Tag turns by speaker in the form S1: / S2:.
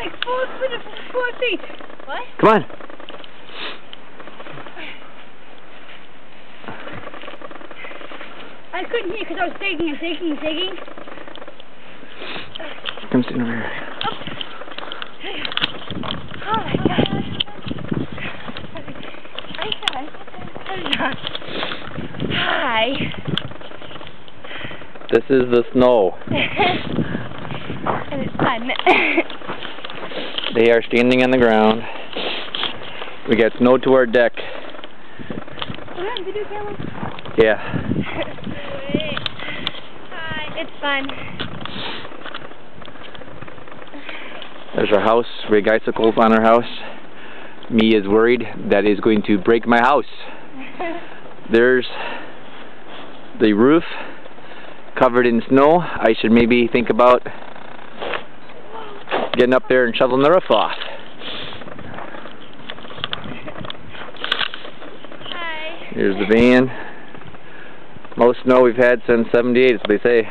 S1: like 4 feet. What?
S2: Come on.
S1: I couldn't hear because I was digging and digging and digging.
S2: Come sit over here.
S1: Oh my God. Hi.
S2: This is the snow.
S1: And it's fun.
S2: They are standing on the ground. We got snow to our deck.
S1: Video camera?
S2: Yeah.
S1: Hi, it's fun.
S2: There's our house. We got icicles on our house. Me is worried that is going to break my house. There's the roof covered in snow. I should maybe think about getting up there and shoveling the roof off.
S1: Hi.
S2: Here's the van. Most snow we've had since '78, as they say.